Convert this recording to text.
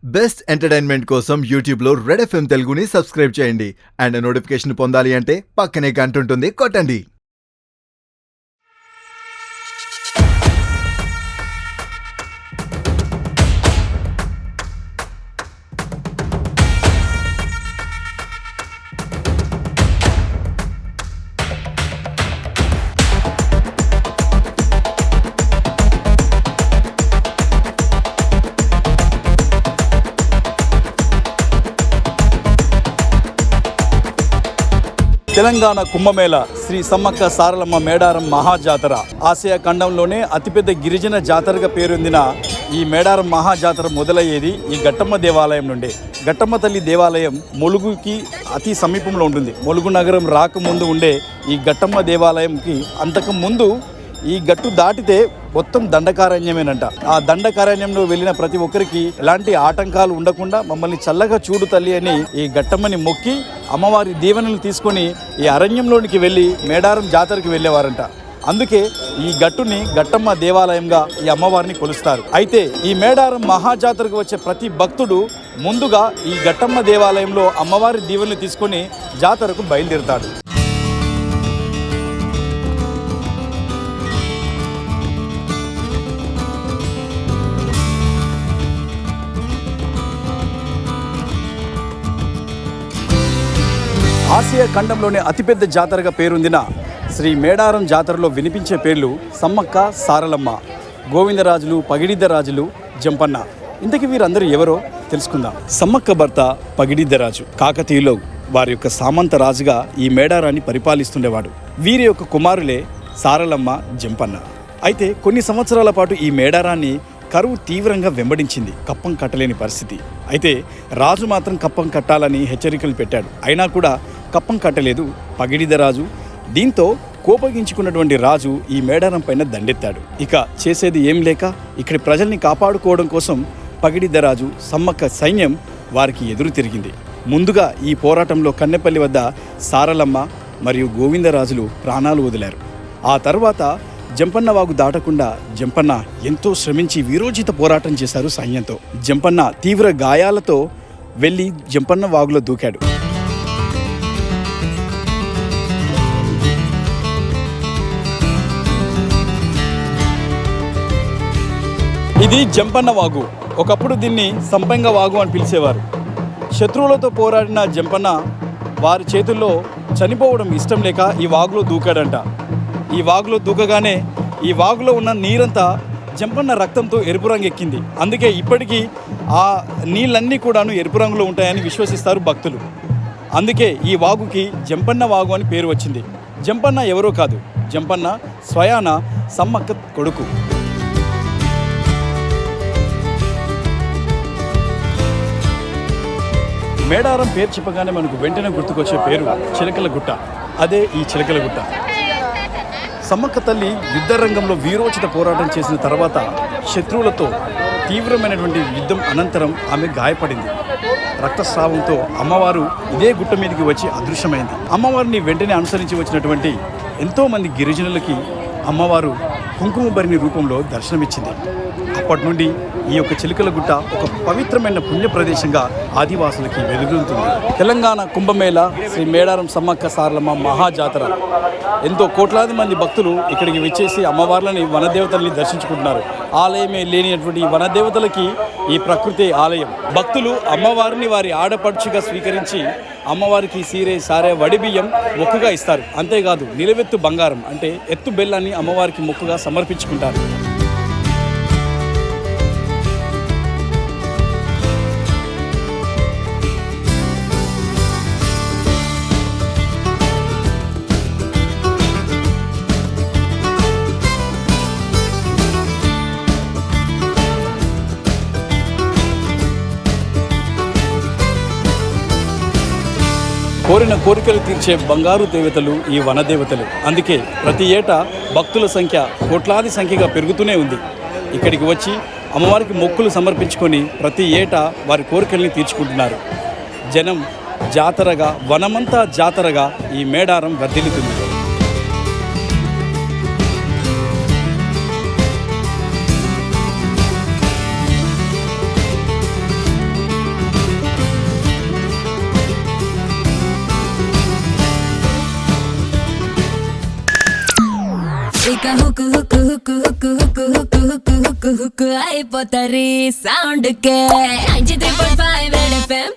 Best entertainment కోసం యూట్యూబ్లో red FM తెలుగుని సబ్స్క్రైబ్ చేయండి అండ్ నోటిఫికేషన్ పొందాలి అంటే పక్కనే గంట ఉంటుంది కొట్టండి. తెలంగాణ కుంభమేళ శ్రీ సమ్మక్క సారలమ్మ మేడారం మహాజాతర ఆసియా ఖండంలోనే అతిపెద్ద గిరిజన జాతరగా పేరొందిన ఈ మేడారం మహాజాతర మొదలయ్యేది ఈ గట్టమ్మ దేవాలయం నుండే. గట్టమ్మ తల్లి దేవాలయం ములుగుకి అతి సమీపంలో ఉంటుంది. ములుగు నగరం రాకముందు ఉండే ఈ గట్టమ్మ దేవాలయంకి అంతకు ముందు ఈ గట్టు దాటితే మొత్తం దండకారణ్యమేనంట. ఆ దండకారణ్యంలో వెళ్ళిన ప్రతి ఒక్కరికి ఎలాంటి ఆటంకాలు ఉండకుండా మమ్మల్ని చల్లగా చూడు తల్లి అని ఈ గట్టమ్మని మొక్కి అమ్మవారి దీవెనలు తీసుకొని ఈ అరణ్యంలోనికి వెళ్ళి మేడారం జాతరకి వెళ్ళేవారంట. అందుకే ఈ గట్టుని గట్టమ్మ దేవాలయంగా ఈ అమ్మవారిని కొలుస్తారు. అయితే ఈ మేడారం మహాజాతరకు వచ్చే ప్రతి భక్తుడు ముందుగా ఈ గట్టమ్మ దేవాలయంలో అమ్మవారి దీవెనలు తీసుకొని జాతరకు బయలుదేరుతాడు. ఆసియా ఖండంలోనే అతిపెద్ద జాతరగా పేరొందిన శ్రీ మేడారం జాతరలో వినిపించే పేర్లు సమ్మక్క సారలమ్మ, గోవిందరాజులు, పగిడిద్దరాజులు, జంపన్న. ఇంతకీ వీరందరూ ఎవరో తెలుసుకుందాం. సమ్మక్క భర్త పగిడిద్దరాజు కాకతీయులో వారి యొక్క సామంత రాజుగా ఈ మేడారాన్ని పరిపాలిస్తుండేవాడు. వీరి యొక్క కుమారులే సారలమ్మ, జంపన్న. అయితే కొన్ని సంవత్సరాల పాటు ఈ మేడారాన్ని కరువు తీవ్రంగా వెంబడించింది. కప్పం కట్టలేని పరిస్థితి. అయితే రాజు మాత్రం కప్పం కట్టాలని హెచ్చరికలు పెట్టాడు. అయినా కూడా కప్పం కట్టలేదు పగిడిద్దరాజు. దీంతో కోపగించుకున్నటువంటి రాజు ఈ మేడారం పైన దండెత్తాడు. ఇక చేసేది ఏం లేక ఇక్కడి ప్రజల్ని కాపాడుకోవడం కోసం పగిడిద్దరాజు సమ్మక్క సైన్యం వారికి ఎదురు తిరిగింది. ముందుగా ఈ పోరాటంలో కన్నెపల్లి వద్ద సారలమ్మ మరియు గోవిందరాజులు ప్రాణాలు వదిలారు. ఆ తర్వాత జంపన్న వాగు దాటకుండా జంపన్న ఎంతో శ్రమించి వీరోచిత పోరాటం చేశారు సైన్యంతో. జంపన్న తీవ్ర గాయాలతో వెళ్ళి జంపన్న వాగులో దూకాడు. ఇది జంపన్న వాగు. ఒకప్పుడు దీన్ని సంపంగ వాగు అని పిలిచేవారు. శత్రువులతో పోరాడిన జంపన్న వారి చేతుల్లో చనిపోవడం ఇష్టం లేక ఈ వాగులో దూకాడంట. ఈ వాగులో దూకగానే ఈ వాగులో ఉన్న నీరంతా జంపన్న రక్తంతో ఎరుపు రంగు ఎక్కింది. అందుకే ఇప్పటికీ ఆ నీళ్ళన్నీ కూడాను ఎరుపు రంగులో ఉంటాయని విశ్వసిస్తారు భక్తులు. అందుకే ఈ వాగుకి జంపన్న వాగు అని పేరు వచ్చింది. జంపన్న ఎవరో కాదు, జంపన్న స్వయాన సమ్మక్క కొడుకు. మేడారం పేరు చెప్పగానే మనకు వెంటనే గుర్తుకొచ్చే పేరు చిలకల గుట్ట. అదే ఈ చిలకల గుట్ట. సమ్మక్క తల్లి యుద్ధ రంగంలో వీరోచిత పోరాటం చేసిన తర్వాత శత్రువులతో తీవ్రమైనటువంటి యుద్ధం అనంతరం ఆమె గాయపడింది. రక్తస్రావంతో అమ్మవారు ఇదే గుట్ట మీదకి వచ్చి అదృశ్యమైంది. అమ్మవారిని వెంటనే అనుసరించి వచ్చినటువంటి ఎంతోమంది గిరిజనులకి అమ్మవారు కుంకుమ భరిణి రూపంలో దర్శనమిచ్చింది. అప్పటి నుండి ఈ యొక్క చిలకల గుట్ట ఒక పవిత్రమైన పుణ్య ప్రదేశంగా ఆదివాసులకి వెలుగుతుంది. తెలంగాణ కుంభమేళ శ్రీ మేడారం సమ్మక్క సారలమ్మ మహాజాతర ఎంతో కోట్లాది మంది భక్తులు ఇక్కడికి వచ్చేసి అమ్మవార్లని వనదేవతల్ని దర్శించుకుంటున్నారు. ఆలయమే లేనిటువంటి వనదేవతలకి ఈ ప్రకృతి ఆలయం. భక్తులు అమ్మవారిని వారి ఆడపడుచుగా స్వీకరించి అమ్మవారికి సీరే సారే వడిబియ్యం మొక్కుగా ఇస్తారు. అంతేకాదు నిలవెత్తు బంగారం అంటే ఎత్తు బెల్లాన్ని అమ్మవారికి మొక్కుగా సమర్పించుకుంటారు. కోరిన కోరికలు తీర్చే బంగారు దేవతలు ఈ వనదేవతలు. అందుకే ప్రతి ఏటా భక్తుల సంఖ్య కోట్లాది సంఖ్యగా పెరుగుతూనే ఉంది. ఇక్కడికి వచ్చి అమ్మవారికి మొక్కులు సమర్పించుకొని ప్రతి ఏటా వారి కోరికల్ని తీర్చుకుంటున్నారు. జనం జాతరగా, వనమంతా జాతరగా ఈ మేడారం వర్ధిల్లుతుంది. ఇక hook hook hook hook hook hook hook hook hook అయిపోతారు సౌండ్ కే 93.5 రెడ్ ఎఫ్ఎం